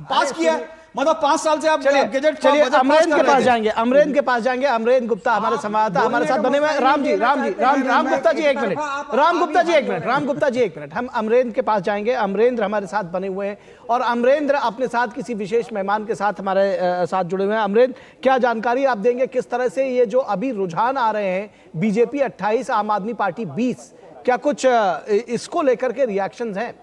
पास किया है, मतलब 5 साल से आप गजट चलिए अमरेंद्र के पास जाएंगे, अमरेंद्र के पास जाएंगे। अमरेंद्र गुप्ता हमारे संवाददाता हमारे साथ बने हुए हैं। राम गुप्ता जी एक मिनट, राम गुप्ता जी एक मिनट, हम अमरेंद्र के पास जाएंगे। अमरेंद्र हमारे साथ बने हुए हैं और अमरेंद्र अपने साथ किसी विशेष मेहमान के साथ हमारे साथ जुड़े हुए हैं। अमरेंद्र, क्या जानकारी आप देंगे किस तरह से ये जो अभी रुझान आ रहे हैं, बीजेपी 28 आम आदमी पार्टी 20, क्या कुछ इसको लेकर के रिएक्शंस हैं?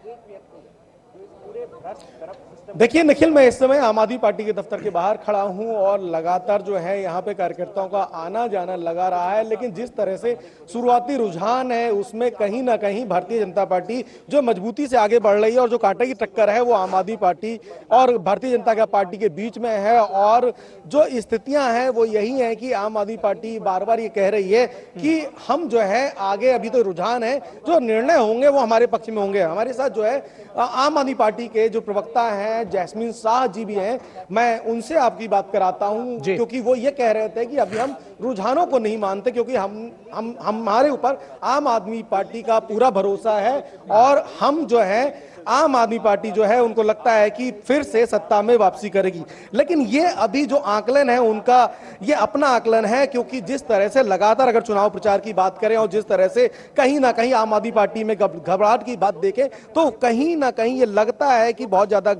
देखिए निखिल, मैं इस समय आम आदमी पार्टी के दफ्तर के बाहर खड़ा हूं और लगातार जो है यहाँ पे कार्यकर्ताओं का आना जाना लगा रहा है, लेकिन जिस तरह से शुरुआती रुझान है उसमें कहीं ना कहीं भारतीय जनता पार्टी जो मजबूती से आगे बढ़ रही है और जो कांटे की टक्कर है वो आम आदमी पार्टी और भारतीय जनता पार्टी के बीच में है। और जो स्थितियां हैं वो यही है कि आम आदमी पार्टी बार बार ये कह रही है कि हम जो है आगे, अभी तो रुझान है, जो निर्णय होंगे वो हमारे पक्ष में होंगे। हमारे साथ जो है आम आदमी पार्टी के जो प्रवक्ता हैं जैस्मिन शाह जी भी हैं, मैं उनसे आपकी बात कराता हूं, क्योंकि वो ये कह रहे थे कि अभी हम रुझानों को नहीं मानते, क्योंकि हम हमारे ऊपर आम आदमी पार्टी का पूरा भरोसा है और हम जो है आम आदमी पार्टी जो है उनको लगता है कि फिर से सत्ता में वापसी करेगी। लेकिन ये अभी जो आकलन है उनका, ये अपना आकलन है, क्योंकि जिस तरह से लगातार अगर चुनाव प्रचार की बात करें और जिस तरह से कहीं ना कहीं आम आदमी पार्टी में घबराहट की बात देखें तो कहीं ना कहीं ये लगता है कि बहुत ज्यादा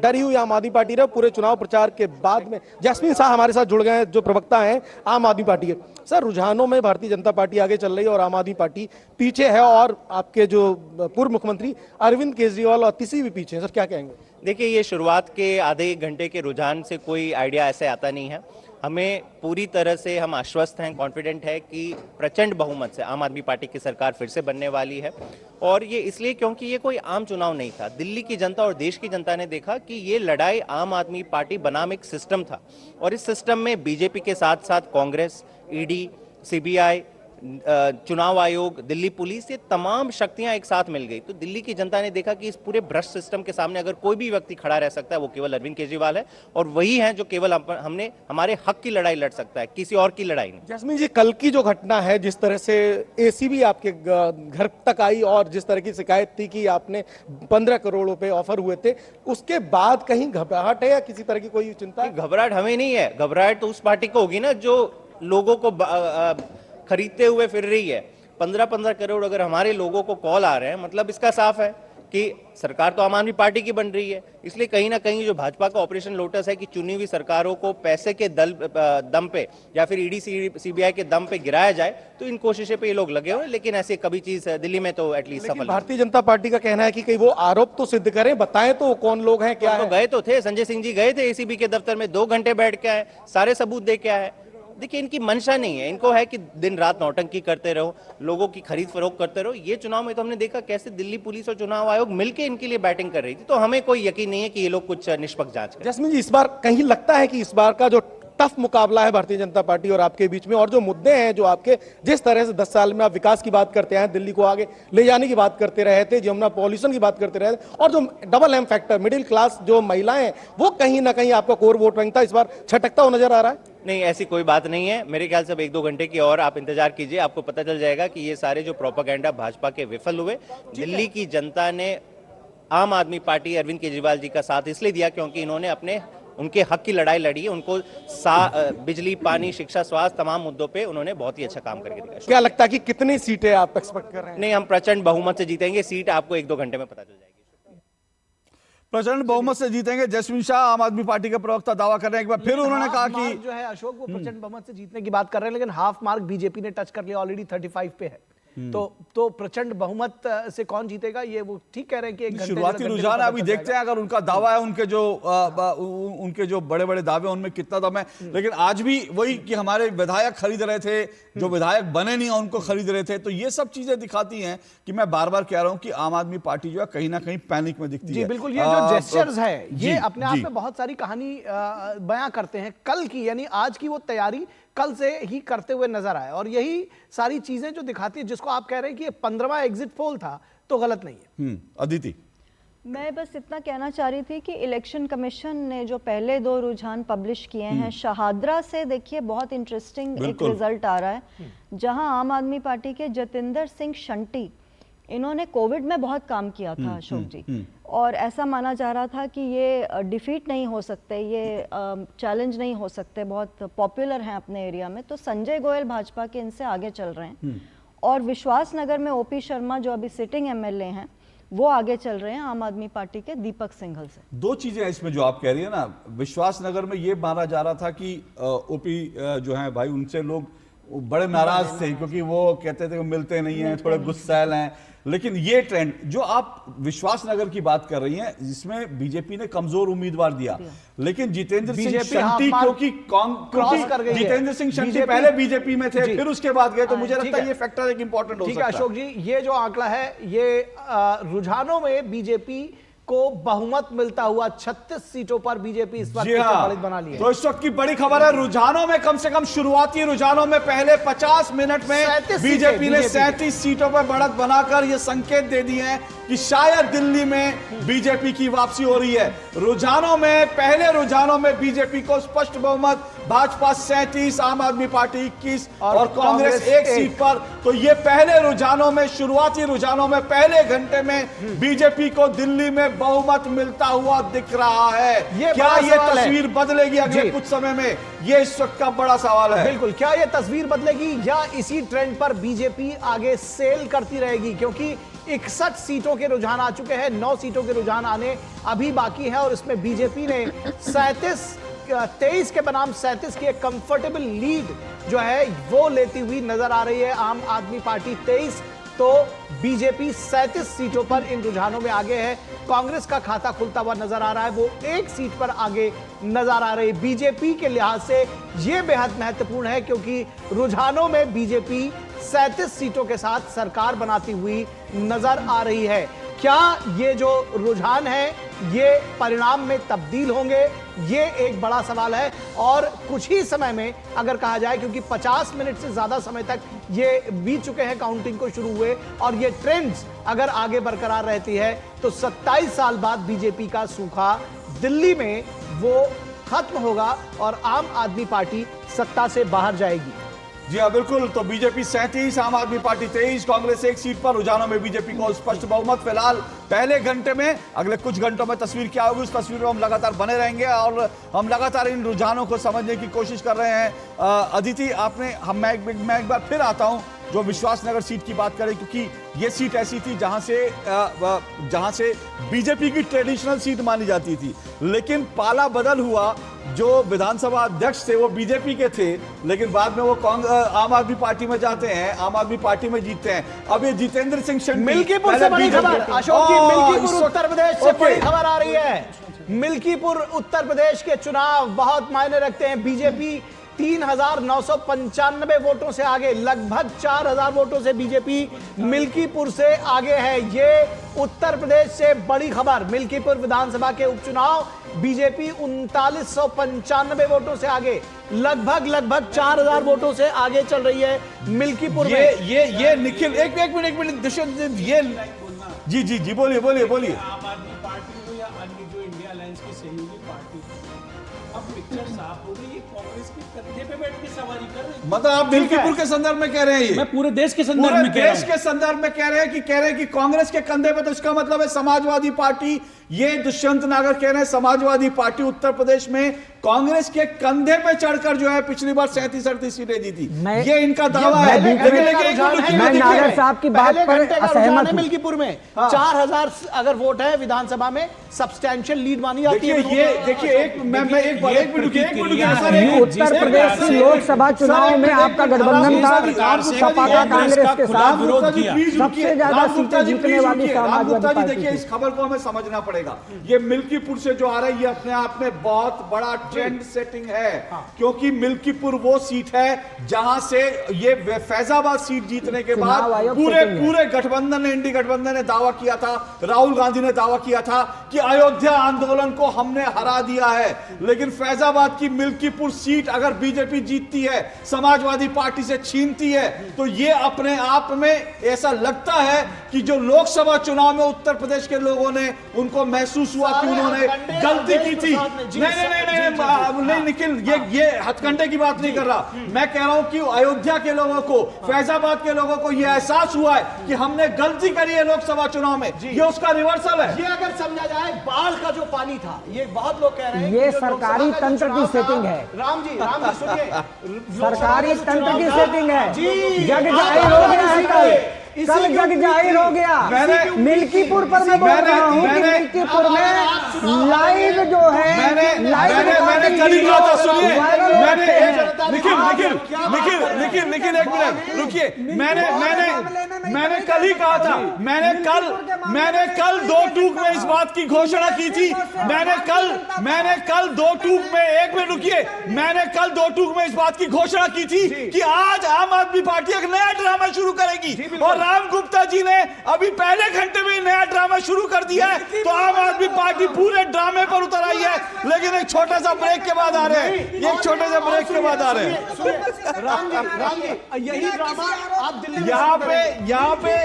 डरी हुई आम आदमी पार्टी रहे पूरे चुनाव प्रचार के बाद में। जैस्मिन शाह हमारे साथ जुड़ गए हैं, जो प्रवक्ता हैं आम आदमी पार्टी के। सर, रुझानों में भारतीय जनता पार्टी आगे चल रही है और आम आदमी पार्टी पीछे है, और आपके जो पूर्व मुख्यमंत्री अरविंद केजरीवाल और तीसरी भी पीछे है। सर, क्या कहेंगे? देखिए, ये शुरुआत के आधे एक घंटे के रुझान से कोई आइडिया ऐसे आता नहीं है। हमें पूरी तरह से हम आश्वस्त हैं, कॉन्फिडेंट है कि प्रचंड बहुमत से आम आदमी पार्टी की सरकार फिर से बनने वाली है। और ये इसलिए क्योंकि ये कोई आम चुनाव नहीं था। दिल्ली की जनता और देश की जनता ने देखा कि ये लड़ाई आम आदमी पार्टी बनाम एक सिस्टम था, और इस सिस्टम में बीजेपी के साथ साथ कांग्रेस, ईडी, सीबीआई, चुनाव आयोग, दिल्ली पुलिस, ये तमाम शक्तियां एक साथ मिल गई। तो दिल्ली की जनता ने देखा कि इस पूरे भ्रष्ट सिस्टम के सामने अगर कोई भी व्यक्ति खड़ा रह सकता है वो केवल अरविंद केजरीवाल है, और वही है जो केवल हमने हमारे हक की लड़ाई लड़ सकता है, किसी और की लड़ाई नहीं। जैस्मिन जी, कल की जो घटना है, जिस तरह से एसीबी आपके घर तक आई और जिस तरह की शिकायत थी कि आपने 15 करोड़ रुपए ऑफर हुए थे, उसके बाद कहीं घबराहट है या किसी तरह की कोई चिंता? घबराहट हमें नहीं है। घबराहट तो उस पार्टी को होगी ना जो लोगों को खरीदते हुए फिर रही है। 15-15 करोड़ अगर हमारे लोगों को कॉल आ रहे हैं, मतलब इसका साफ है कि सरकार तो आम आदमी पार्टी की बन रही है। इसलिए कहीं ना कहीं जो भाजपा का ऑपरेशन लोटस है कि चुनी हुई सरकारों को पैसे के दम पे या फिर ईडी सीबीआई के दम पे गिराया जाए, तो इन कोशिशों पे ये लोग लगे हुए। लेकिन ऐसी कभी चीज दिल्ली में तो एटलीस्ट सफल। भारतीय जनता पार्टी का कहना है कि कहीं वो आरोप तो सिद्ध करें, बताएं तो कौन लोग हैं, क्या है? गए तो थे, संजय सिंह जी गए थे एसीबी के दफ्तर में, 2 घंटे बैठ के आए, सारे सबूत दे के आए। देखिए, इनकी मंशा नहीं है, इनको है कि दिन रात नौटंकी करते रहो, लोगों की खरीद फरोख्त करते रहो। ये चुनाव में तो हमने देखा कैसे दिल्ली पुलिस और चुनाव आयोग मिलकर इनके लिए बैटिंग कर रही थी। तो हमें कोई यकीन नहीं है कि ये लोग कुछ निष्पक्ष जांच करें। जैस्मिन जी, इस बार कहीं लगता है कि इस बार का जो टफ मुकाबला है भारतीय जनता पार्टी और आपके बीच में, और जो मुद्दे हैं जो आपके, जिस तरह से 10 साल में आप विकास की बात करते हैं, दिल्ली को आगे ले जाने की बात करते रहे थे, जमुना पॉल्यूशन की बात करते रहे थे, और जो double M factor, middle class जो महिलाएं, वो कहीं ना कहीं आपका कोर वोट बैंक था, इस बार छटकता हुआ नजर आ रहा है? नहीं, ऐसी कोई बात नहीं है। मेरे ख्याल से अब 1-2 घंटे की और आप इंतजार कीजिए, आपको पता चल जाएगा कि ये सारे जो प्रोपेगेंडा भाजपा के विफल हुए। दिल्ली की जनता ने आम आदमी पार्टी अरविंद केजरीवाल जी का साथ इसलिए दिया क्योंकि इन्होंने उनके हक की लड़ाई लड़ी है। उनको बिजली, पानी, शिक्षा, स्वास्थ्य, तमाम मुद्दों पे उन्होंने बहुत ही अच्छा काम करके दिया। क्या लगता है कि कितनी सीटें आप एक्सपेक्ट कर रहे हैं? नहीं, हम प्रचंड बहुमत से जीतेंगे। सीट आपको 1-2 घंटे में पता चल जाएगी। प्रचंड बहुमत से जीतेंगे, जैस्मिन शाह आम आदमी पार्टी के प्रवक्ता दावा कर रहे हैं। एक बार फिर उन्होंने कहा कि जो है अशोक, वो प्रचंड बहुमत से जीतने की बात कर रहे हैं, लेकिन हाफ मार्क बीजेपी ने टच कर लिया, ऑलरेडी 35 पे है। तो प्रचंड बहुमत से कौन जीतेगा, ये वो ठीक कह रहे हैं कि एक घंटे शुरुआती रुझान अभी देखते हैं। अगर उनका दावा है, उनके जो बड़े बड़े दावे उनमें कितना दम है। लेकिन आज भी वही कि हमारे विधायक खरीद रहे थे, जो विधायक बने नहीं उनको खरीद रहे थे। तो ये सब चीजें दिखाती हैं कि मैं बार बार कह रहा हूं कि आम आदमी पार्टी जो है कहीं ना कहीं पैनिक में दिखती है। जी बिल्कुल, ये जो जेस्चर्स है ये अपने आप में बहुत सारी कहानी बयां करते हैं। कल की यानी आज की वो तैयारी कल से ही करते हुए नजर आए, और यही सारी चीजें जो दिखाती है, जिसको आप कह रहे हैं कि ये 15वां एग्जिट पोल था, तो गलत नहीं है। अदिति, मैं बस इतना कहना चाह रही थी कि इलेक्शन कमीशन ने जो पहले 2 रुझान पब्लिश किए हैं, शहादरा से देखिए बहुत इंटरेस्टिंग एक रिजल्ट आ रहा है, जहां आम आदमी पार्टी के जतिंदर सिंह शंटी इन्होंने कोविड में बहुत काम किया था अशोक जी, और ऐसा माना जा रहा था कि ये डिफीट नहीं हो सकते, ये चैलेंज नहीं हो सकते, बहुत पॉपुलर हैं अपने एरिया में। तो संजय गोयल भाजपा के इनसे आगे चल रहे हैं, और विश्वास नगर में ओपी शर्मा जो अभी सिटिंग एमएलए हैं वो आगे चल रहे हैं आम आदमी पार्टी के दीपक सिंघल से। दो चीजें हैं इसमें जो आप कह रही है ना, विश्वास नगर में ये माना जा रहा था कि ओपी जो है भाई उनसे लोग बड़े नाराज थे क्योंकि वो कहते थे वो मिलते नहीं हैं, थोड़े गुस्सैल हैं। लेकिन ये ट्रेंड जो आप विश्वास नगर की बात कर रही हैं, जिसमें बीजेपी ने कमजोर उम्मीदवार दिया, लेकिन जितेंद्र सिंह शंटी क्योंकि जितेंद्र सिंह शंटी पहले बीजेपी में थे, फिर उसके बाद गए, तो मुझे लगता है ये फैक्टर एक इंपॉर्टेंट हो सकता है। अशोक जी, ये जो आंकड़ा है ये रुझानों में बीजेपी को बहुमत मिलता हुआ 36 सीटों पर बीजेपी इस वक्त बढ़त बना ली है। तो इस वक्त की बड़ी खबर है, रुझानों में कम से कम शुरुआती रुझानों में पहले 50 मिनट में बीजेपी ने 37 सीटों पर बढ़त बनाकर यह संकेत दे दिए हैं कि शायद दिल्ली में बीजेपी की वापसी हो रही है। रुझानों में पहले रुझानों में बीजेपी को स्पष्ट बहुमत, भाजपा 37, आम आदमी पार्टी 21 और कांग्रेस 1 सीट पर। तो ये पहले रुझानों में, शुरुआती रुझानों में पहले घंटे में बीजेपी को दिल्ली में बहुमत मिलता हुआ दिख रहा है। क्या ये तस्वीर बदलेगी अगले कुछ समय में? ये इस वक्त का बड़ा सवाल है। बिल्कुल, क्या ये तस्वीर बदलेगी या इसी ट्रेंड पर बीजेपी आगे सेल करती रहेगी? क्योंकि 61 सीटों के रुझान आ चुके हैं, 9 सीटों के रुझान आने अभी बाकी है, और इसमें बीजेपी ने 23 के बनाम 37 की एक कंफर्टेबल लीड जो है वो लेती हुई नजर आ रही है। आम आदमी पार्टी 23 तो बीजेपी 37 सीटों पर इन रुझानों में आगे है। कांग्रेस का खाता खुलता हुआ नजर आ रहा है, वो 1 सीट पर आगे नजर आ रही है। बीजेपी के लिहाज से यह बेहद महत्वपूर्ण है क्योंकि रुझानों में बीजेपी 37 सीटों के साथ सरकार बनाती हुई नजर आ रही है। क्या ये जो रुझान है ये परिणाम में तब्दील होंगे, ये एक बड़ा सवाल है। और कुछ ही समय में अगर कहा जाए, क्योंकि 50 मिनट से ज्यादा समय तक ये बीत चुके हैं काउंटिंग को शुरू हुए, और ये ट्रेंड्स अगर आगे बरकरार रहती है तो 27 साल बाद बीजेपी का सूखा दिल्ली में वो खत्म होगा और आम आदमी पार्टी सत्ता से बाहर जाएगी। जी हाँ, बिल्कुल। तो बीजेपी 37, आम आदमी पार्टी 23, कांग्रेस 1 सीट पर। रुझानों में बीजेपी को स्पष्ट बहुमत फिलहाल पहले घंटे में। अगले कुछ घंटों में तस्वीर क्या होगी, उस तस्वीर में हम लगातार बने रहेंगे और हम लगातार इन रुझानों को समझने की कोशिश कर रहे हैं। अदिति, मैं एक बार फिर आता हूं जो विश्वास नगर सीट की बात करें, क्योंकि ये सीट ऐसी थी जहां से बीजेपी की ट्रेडिशनल सीट मानी जाती थी, लेकिन पाला बदल हुआ। जो विधानसभा अध्यक्ष थे वो बीजेपी के थे, लेकिन बाद में वो आम आदमी पार्टी में जाते हैं, आम आदमी पार्टी में जीतते हैं। अब ये जितेंद्र सिंह शंटी, मिल्कीपुर से बड़ी खबर अशोक जी, मिल्कीपुर उत्तर प्रदेश से बड़ी खबर आ रही है। मिल्कीपुर उत्तर प्रदेश के चुनाव बहुत मायने रखते हैं। बीजेपी 3,995 वोटों से आगे, लगभग 4,000 वोटों से बीजेपी मिल्कीपुर से आगे है। ये उत्तर प्रदेश से बड़ी खबर। मिल्कीपुर विधानसभा के उपचुनाव बीजेपी 3995 वोटों से आगे, लगभग 4,000 वोटों से आगे चल रही है मिल्कीपुर में। ये निखिल, एक मिनट दुष्यंत, ये जी बोलिए। आम आदमी पार्टी हो या अन्य जो इंडिया अलायंस की सहयोगी पार्टी, अब पिक्चर साफ हो गई। ये कांग्रेस के कंधे पे बैठ के सवारी कर रही है। मतलब आप मिल्कीपुर के संदर्भ में कह रहे हैं? ये मैं पूरे देश के संदर्भ में कह रहा हूं। देश के संदर्भ में कह रहे हैं कि कांग्रेस के कंधे पे, तो इसका मतलब है समाजवादी पार्टी, ये दुष्यंत नागर कह रहे हैं समाजवादी पार्टी उत्तर प्रदेश में कांग्रेस के कंधे पे चढ़कर जो है पिछली बार 37-38 सीटें जीती। ये इनका दावा है। मैं नागर साहब की बात पर असहमत हूं। मिल्कीपुर में 4,000 अगर वोट है विधानसभा में, सब्सटैंशियल लीड मानी जाती है। उत्तर प्रदेश की लोकसभा चुनाव में आपका गठबंधन था सपा का कांग्रेस के साथ, सबसे ज्यादा सीटें जीतने वाली समाजवादी पार्टी। देखिए, इस खबर को हमें समझना पड़ेगा। ये मिल्कीपुर से जो आ रहा है, ये अपने आप में बहुत बड़ा ट्रेंड सेटिंग है, क्योंकि मिल्कीपुर वो सीट है जहां से ये फैजाबाद सीट जीतने के बाद पूरे गठबंधन ने, इंडी गठबंधन ने दावा किया था, राहुल गांधी ने दावा किया था कि अयोध्या आंदोलन को हमने हरा दिया है, लेकिन फैजाबाद की मिल्कीपुर सीट अगर बीजेपी जीतती है, समाजवादी पार्टी से छीनती है, तो ये अपने आप में ऐसा लगता है कि जो लोकसभा चुनाव में उत्तर प्रदेश के लोगों ने उनको महसूस हुआ कि उन्होंने गलती की थी। नहीं निखिल, ये हथकंडे की बात नहीं कर रहा, मैं कह रहा हूं कि अयोध्या के लोगों को, फैजाबाद के लोगों को यह एहसास हुआ है कि हमने गलती करी है लोकसभा चुनाव में, ये उसका रिवर्सल है। ये अगर समझा जाए, बाढ़ का जो पानी था, ये बहुत लोग कह रहे हैं ये सरकारी तंत्र की सेटिंग है। राम जी सुनिए, सरकारी तंत्र की सेटिंग है। जग जाहिर हो गया है कल जग जाहिर हो गया। मिल्कीपुर पर मैं बोल रहा हूँ कि मिल्कीपुर में लाइव जो है, मैंने कल ही कहा था, सुनिए, निखिल एक मिनट रुकिए, मैंने कल ही कहा था, मैंने कल 2 टूक में इस बात की घोषणा की थी। मैंने कल 2 टूक में, एक मिनट रुकिए, मैंने कल 2 टूक में इस बात की घोषणा की थी कि आज आम आदमी पार्टी एक नया ड्रामा शुरू करेगी, और राम गुप्ता जी ने अभी पहले घंटे में नया ड्रामा शुरू कर दिया है। तो आम आदमी पार्टी पूरे ड्रामे पर उतर आई है, लेकिन एक छोटा सा ब्रेक के बाद आ रहे हैं, एक छोटे से ब्रेक के बाद आ रहे हैं। राम जी यही ड्रामा आप दिल्ली में यहाँ पे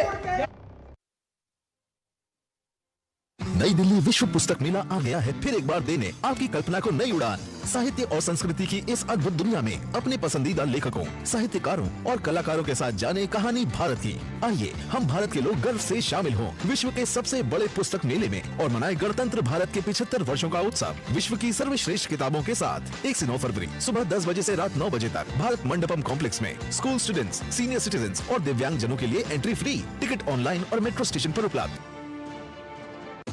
नई दिल्ली विश्व पुस्तक मेला आ गया है फिर एक बार देने आपकी कल्पना को नई उड़ान। साहित्य और संस्कृति की इस अद्भुत दुनिया में अपने पसंदीदा लेखकों, साहित्यकारों और कलाकारों के साथ जाने कहानी भारत की। आइए हम भारत के लोग गर्व से शामिल हों विश्व के सबसे बड़े पुस्तक मेले में और मनाए गणतंत्र भारत के 75 वर्षों का उत्सव विश्व की सर्वश्रेष्ठ किताबों के साथ। 1 से 9 फरवरी सुबह 10 बजे से रात 9 बजे तक भारत मंडपम कॉम्प्लेक्स में स्कूल स्टूडेंट्स, सीनियर सिटीजन और दिव्यांग जनों के लिए एंट्री फ्री। टिकट ऑनलाइन और मेट्रो स्टेशन पर उपलब्ध।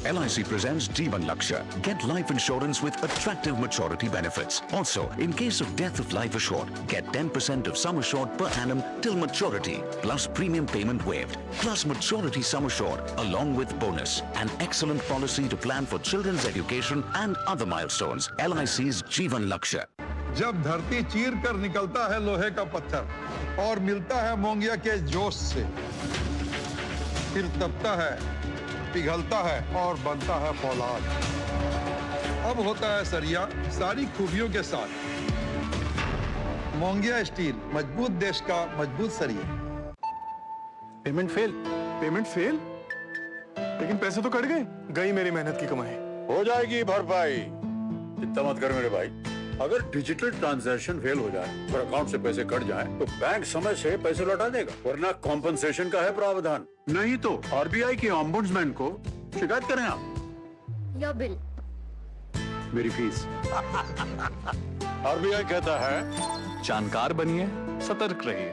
LIC presents Jeevan Lakshya. Get life insurance with attractive maturity benefits. Also, in case of death of life assured, get 10% of sum assured per annum till maturity, plus premium payment waived, plus maturity sum assured, along with bonus. An excellent policy to plan for children's education and other milestones. LIC's Jeevan Lakshya. जब धरती चीर कर निकलता है लोहे का पत्थर और मिलता है मोंगिया के जोश से, फिर तपता है, पिघलता है और बनता है फौलाद। अब होता है सरिया सारी खूबियों के साथ। मोंगिया स्टील, मजबूत देश का मजबूत सरिया। पेमेंट फेल, लेकिन पैसे तो कट गई मेरी मेहनत की कमाई। हो जाएगी भरपाई, चिंता मत कर मेरे भाई। अगर डिजिटल ट्रांजैक्शन फेल हो जाए और अकाउंट से पैसे कट जाए तो बैंक समय से पैसे लौटा देगा, वरना कॉम्पनसेशन का है प्रावधान। नहीं तो RBI के ऑम्बुड्समैन को शिकायत करें आप। योर बिल, मेरी फीस। RBI कहता है जानकार बनिए, सतर्क रहिए।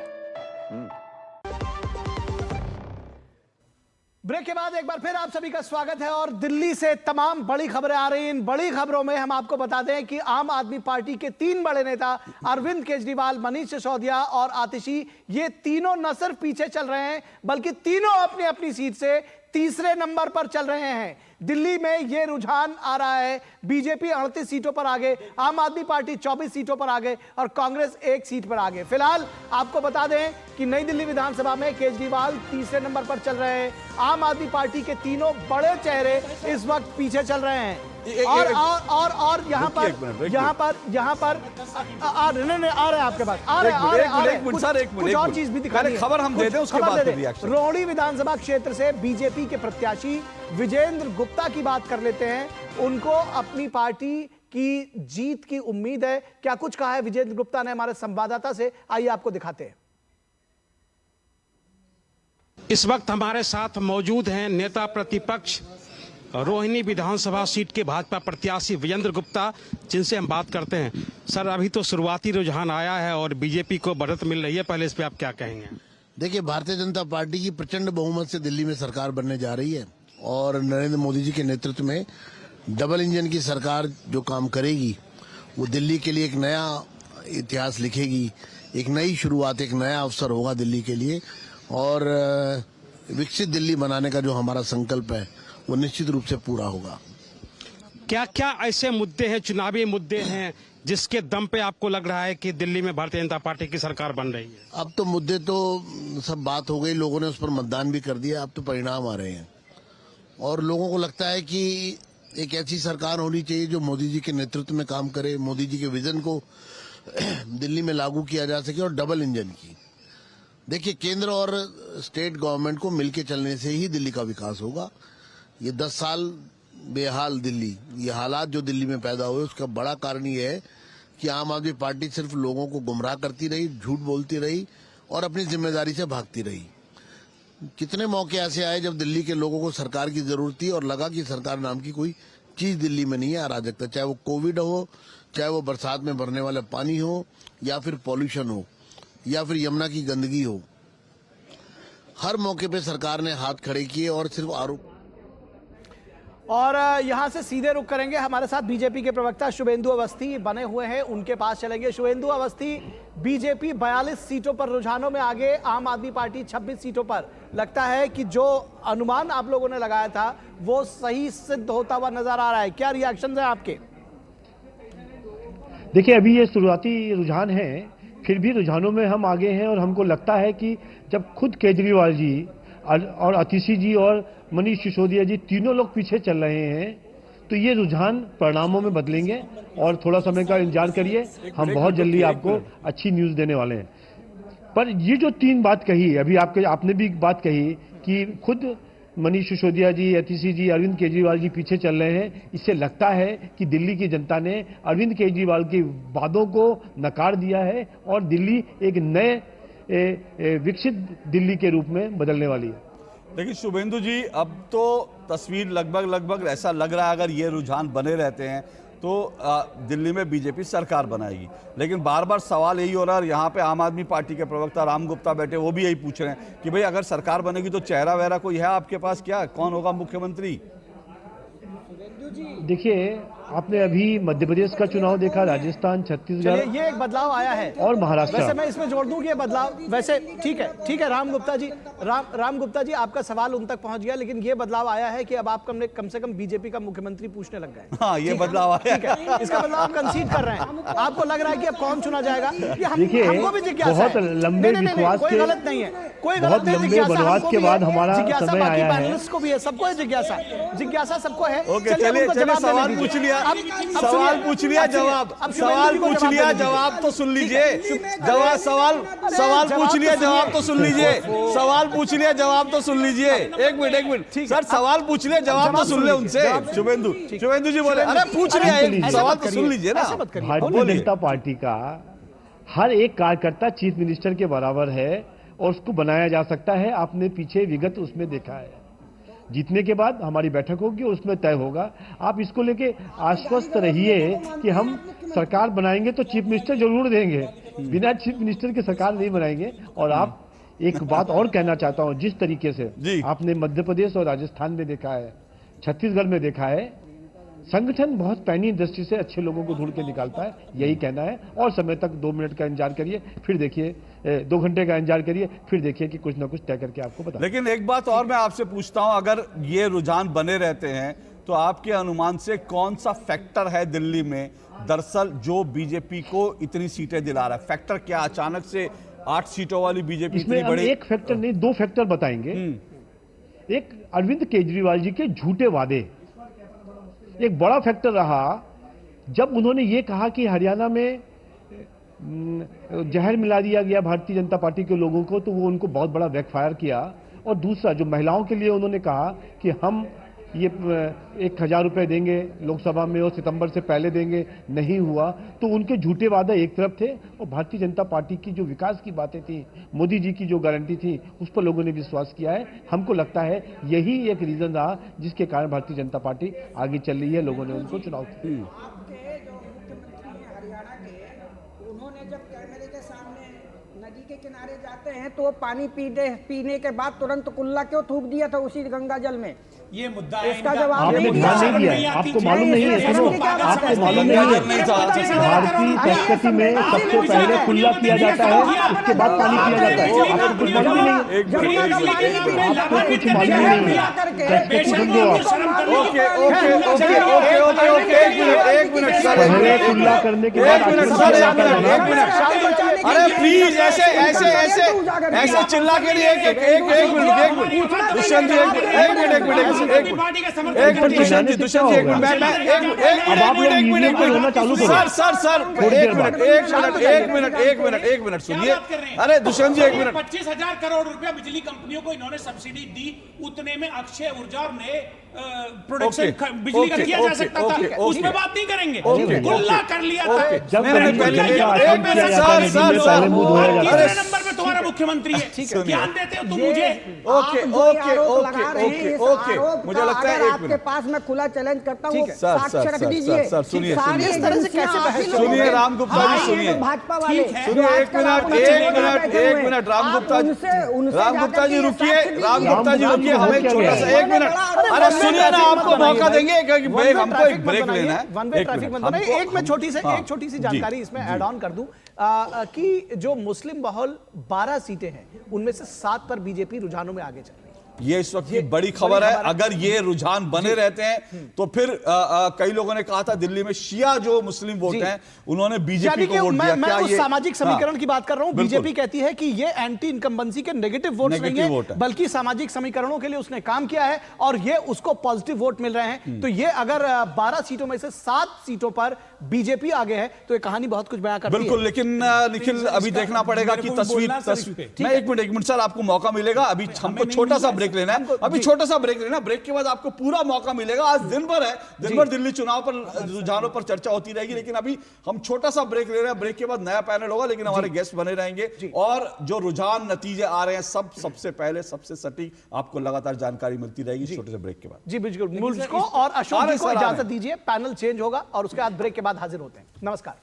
ब्रेक के बाद एक बार फिर आप सभी का स्वागत है और दिल्ली से तमाम बड़ी खबरें आ रही हैं। इन बड़ी खबरों में हम आपको बता दें कि आम आदमी पार्टी के 3 बड़े नेता अरविंद केजरीवाल, मनीष सिसोदिया और आतिशी, ये तीनों न सिर्फ पीछे चल रहे हैं बल्कि तीनों अपनी अपनी सीट से तीसरे नंबर पर चल रहे हैं। दिल्ली में यह रुझान आ रहा है, बीजेपी 38 सीटों पर आगे, आम आदमी पार्टी 24 सीटों पर आगे और कांग्रेस 1 सीट पर आगे। फिलहाल आपको बता दें कि नई दिल्ली विधानसभा में केजरीवाल तीसरे नंबर पर चल रहे हैं। आम आदमी पार्टी के तीनों बड़े चेहरे इस वक्त पीछे चल रहे हैं। और यहाँ पर आ रहे आपके पास, कुछ और चीज भी दिखा, खबर हम दे दें उसके बाद रिएक्शन। रोहिणी विधानसभा क्षेत्र से बीजेपी के प्रत्याशी विजेंद्र गुप्ता की बात कर लेते हैं। उनको अपनी पार्टी की जीत की उम्मीद है। क्या कुछ कहा है विजेंद्र गुप्ता ने हमारे संवाददाता से, आइए आपको दिखाते हैं। इस वक्त हमारे साथ मौजूद हैं नेता प्रतिपक्ष रोहिणी विधानसभा सीट के भाजपा प्रत्याशी विजेंद्र गुप्ता, जिनसे हम बात करते हैं। सर, अभी तो शुरुआती रुझान आया है और बीजेपी को बढ़त मिल रही है, पहले इस पे आप क्या कहेंगे? देखिए, भारतीय जनता पार्टी की प्रचंड बहुमत से दिल्ली में सरकार बनने जा रही है और नरेंद्र मोदी जी के नेतृत्व में डबल इंजन की सरकार जो काम करेगी वो दिल्ली के लिए एक नया इतिहास लिखेगी, एक नई शुरुआत, एक नया अवसर होगा दिल्ली के लिए। और विकसित दिल्ली बनाने का जो हमारा संकल्प है वो निश्चित रूप से पूरा होगा। क्या क्या ऐसे मुद्दे हैं, चुनावी मुद्दे हैं, जिसके दम पे आपको लग रहा है कि दिल्ली में भारतीय जनता पार्टी की सरकार बन रही है? अब तो मुद्दे तो सब बात हो गई, लोगों ने उस पर मतदान भी कर दिया, अब तो परिणाम आ रहे हैं और लोगों को लगता है कि एक ऐसी सरकार होनी चाहिए जो मोदी जी के नेतृत्व में काम करे, मोदी जी के विजन को दिल्ली में लागू किया जा सके, और डबल इंजन की। देखिए, केंद्र और स्टेट गवर्नमेंट को मिलकर चलने से ही दिल्ली का विकास होगा। ये 10 साल बेहाल दिल्ली, ये हालात जो दिल्ली में पैदा हुए, उसका बड़ा कारण ये है कि आम आदमी पार्टी सिर्फ लोगों को गुमराह करती रही, झूठ बोलती रही और अपनी जिम्मेदारी से भागती रही। कितने मौके ऐसे आए जब दिल्ली के लोगों को सरकार की जरूरत थी और लगा कि सरकार नाम की कोई चीज दिल्ली में नहीं है, अराजकता, चाहे वो कोविड हो, चाहे वो बरसात में भरने वाला पानी हो, या फिर पॉल्यूशन हो, या फिर यमुना की गंदगी हो। हर मौके पे सरकार ने हाथ खड़े किए और सिर्फ आरोप। और यहां से सीधे रुख करेंगे, हमारे साथ बीजेपी के प्रवक्ता शुभेंदु अवस्थी बने हुए हैं, उनके पास चलेंगे। शुभेंदु अवस्थी, बीजेपी 42 सीटों पर रुझानों में आगे, आम आदमी पार्टी 26 सीटों पर। लगता है कि जो अनुमान आप लोगों ने लगाया था वो सही सिद्ध होता हुआ नजर आ रहा है, क्या रिएक्शन है आपके? देखिए, अभी ये शुरुआती रुझान है, फिर भी रुझानों में हम आगे हैं और हमको लगता है कि जब खुद केजरीवाल जी और आतिशी जी और मनीष सिसोदिया जी तीनों लोग पीछे चल रहे हैं, तो ये रुझान परिणामों में बदलेंगे और थोड़ा समय का इंतजार करिए, हम बहुत जल्दी आपको अच्छी न्यूज देने वाले हैं। पर ये जो 3 बात कही, अभी आपने भी एक बात कही कि खुद मनीष सिसोदिया जी, आतिशी जी, अरविंद केजरीवाल जी पीछे चल रहे हैं, इससे लगता है कि दिल्ली की जनता ने अरविंद केजरीवाल के वादों को नकार दिया है और दिल्ली एक नए विकसित दिल्ली के रूप में बदलने वाली है। देखिए शुभेंदु जी, अब तो तस्वीर लगभग ऐसा लग रहा है, अगर ये रुझान बने रहते हैं तो दिल्ली में बीजेपी सरकार बनाएगी। लेकिन बार बार सवाल यही हो रहा है, यहाँ पे आम आदमी पार्टी के प्रवक्ता राम गुप्ता बैठे, वो भी यही पूछ रहे हैं कि भाई अगर सरकार बनेगी तो चेहरा वेहरा कोई है आपके पास, क्या कौन होगा मुख्यमंत्री? देखिए, आपने अभी मध्य प्रदेश का चुनाव देखा, राजस्थान, छत्तीसगढ़, ये एक बदलाव आया है और महाराष्ट्र। वैसे मैं इसमें जोड़ दूं कि ये बदलाव, वैसे ठीक है राम गुप्ता जी, राम गुप्ता जी, आपका सवाल उन तक पहुंच गया, लेकिन ये बदलाव आया है कि अब आप कम से कम बीजेपी का मुख्यमंत्री पूछने लग गए। हाँ, ये बदलाव आया है। इसका बदलाव आप कंसीड कर रहे हैं, आपको लग रहा है कि अब कौन चुना जाएगा? देखिए, बहुत लंबे विश्वास कोई गलत नहीं है, कोई गलत बहुत नहीं, लंबे वनवास के बाद हमारा समय आया है। को भी है, सबको है जिज्ञासा सबको है। ओके, चलिए सवाल पूछ लिया, सवाल पूछ लिया, जवाब तो सुन लीजिए। सवाल पूछ लिया, जवाब तो सुन लीजिए। सवाल पूछ लिया, जवाब तो सुन लीजिए। एक मिनट सर, सवाल पूछ लिया, जवाब तो सुन ले उनसे। शुभेंदु जी बोले, अरे पूछ लिया, सवाल तो सुन लीजिए ना। भारतीय जनता पार्टी का हर एक कार्यकर्ता चीफ मिनिस्टर के बराबर है और उसको बनाया जा सकता है। आपने पीछे विगत उसमें देखा है, जीतने के बाद हमारी बैठक होगी, उसमें तय होगा। आप इसको लेके आश्वस्त रहिए कि हम सरकार बनाएंगे तो चीफ मिनिस्टर जरूर देंगे, बिना चीफ मिनिस्टर के सरकार नहीं बनाएंगे। और आप एक बात और कहना चाहता हूं, जिस तरीके से आपने मध्य प्रदेश और राजस्थान में देखा है, छत्तीसगढ़ में देखा है, संगठन बहुत पैनी दृष्टि से अच्छे लोगों को ढूंढ के निकालता है, यही कहना है। और समय तक 2 मिनट का इंतजार करिए, फिर देखिए 2 घंटे का इंतजार करिए, फिर देखिए कि कुछ ना कुछ तय करके आपको बता। लेकिन एक बात और मैं आपसे पूछता हूं, अगर ये रुझान बने रहते हैं तो आपके अनुमान से कौन सा फैक्टर है दिल्ली में दरअसल जो बीजेपी को इतनी सीटें दिला रहा है? फैक्टर क्या? अचानक से 8 सीटों वाली बीजेपी इतनी बड़ी? एक फैक्टर नहीं, 2 फैक्टर बताएंगे। एक अरविंद केजरीवाल जी के झूठे वादे एक बड़ा फैक्टर रहा। जब उन्होंने ये कहा कि हरियाणा में जहर मिला दिया गया भारतीय जनता पार्टी के लोगों को, तो वो उनको बहुत बड़ा बैकफायर किया। और दूसरा, जो महिलाओं के लिए उन्होंने कहा कि हम ये 1000 रुपए देंगे लोकसभा में और सितंबर से पहले देंगे, नहीं हुआ। तो उनके झूठे वादे एक तरफ थे और भारतीय जनता पार्टी की जो विकास की बातें थी, मोदी जी की जो गारंटी थी, उस पर लोगों ने विश्वास किया है। हमको लगता है यही एक रीजन रहा जिसके कारण भारतीय जनता पार्टी आगे चल रही है, लोगों ने उनको चुनाव किया। नदी के किनारे जाते हैं तो वो पानी पीने के बाद तुरंत कुल्ला क्यों थूक दिया था उसी गंगा जल में? ये मुद्दा इसका जवाब नहीं दिया। आपको मालूम नहीं है, सुनो, आपको मालूम नहीं है, भारतीय संस्कृति में सबसे पहले कुल्ला किया जाता है, उसके बाद पानी पिया जाता है। आपको कुछ मालूम नहीं है, आपको कुछ मालूम नहीं है, संस्कृति समझो आप। ओके, मिनट सर, पहले तुलना करने के बाद एक मिनट सर, एक मिनट। अरे प्लीज ऐसे ऐसे ऐसे ऐसे चिल्ला के लिए एक मिनट दुष्यंत जी, एक मिनट दुष्यंत जी, एक मिनट सुनिए। अरे दुष्यंत जी, एक मिनट। 25,000 करोड़ रुपया बिजली कंपनियों को इन्होंने सब्सिडी दी, उतने में अक्षय ऊर्जा और नए प्रोडक्शन बिजली का किया जा सकता था, उस पे बात नहीं करेंगे, गुल्ला कर लिया था। जब तीसरे नंबर पे तुम्हारा मुख्यमंत्री है, ज्ञान देते हो तुम मुझे। मुझे लगता है आपके पास मैं खुला चैलेंज करता हूँ, साक्ष्य रख दीजिए। सर सुनिए, इस तरह से कैसे बहस सुनिए राम गुप्ता जी, सुनिए भाजपा वाले सुनिए, एक मिनट राम गुप्ता जी रुकिए, राम गुप्ता जी रुकिए, हमें छोटा सा 1 मिनट। अरे सुनिए ना, आपको मौका देंगे क्योंकि हमको एक ब्रेक लेना है। वन वे ट्रैफिक बंद होना है। एक मैं छोटी सी जानकारी इसमें ऐड ऑन कर दूं कि जो मुस्लिम बहुल 12 सीटें हैं, उनमें से 7 पर बीजेपी रुझानों में आगे चल रही है। ये इस वक्त की बड़ी खबर है। अगर ये रुझान बने रहते हैं तो फिर कई लोगों ने कहा था दिल्ली में शिया जो मुस्लिम वोट हैं उन्होंने बीजेपी को वोट दिया। मैं उस सामाजिक समीकरण की बात कर रहा हूं। बीजेपी कहती है कि ये एंटी इनकम्बेंसी के नेगेटिव वोट्स नहीं है, बल्कि सामाजिक समीकरणों के लिए उसने काम किया है और ये उसको पॉजिटिव वोट मिल रहे हैं। तो ये अगर 12 सीटों में से 7 सीटों पर बीजेपी आगे है तो ये कहानी बहुत कुछ बयां करती है। बिल्कुल, लेकिन निखिल अभी देखना पड़ेगा कि तस्वीर मैं एक मिनट सर, आपको मौका मिलेगा। अभी हमको छोटा सा ब्रेक लेना है, अभी छोटा सा ब्रेक लेना। ब्रेक के बाद आपको पूरा मौका मिलेगा। आज दिन भर है, दिन भर दिल्ली चुनाव पर रुझानों पर चर्चा होती रहेगी, लेकिन अभी हम छोटा सा ब्रेक ले रहे हैं। ब्रेक के बाद नया पैनल होगा, लेकिन हमारे गेस्ट बने रहेंगे और जो रुझान नतीजे आ रहे हैं सबसे पहले सबसे सटीक आपको लगातार जानकारी मिलती रहेगी छोटे से ब्रेक के बाद। जी बिल्कुल, मुझको और अशोक जी को इजाजत दीजिए, पैनल चेंज होगा और उसके बाद ब्रेक के बाद हाजिर होते हैं। नमस्कार।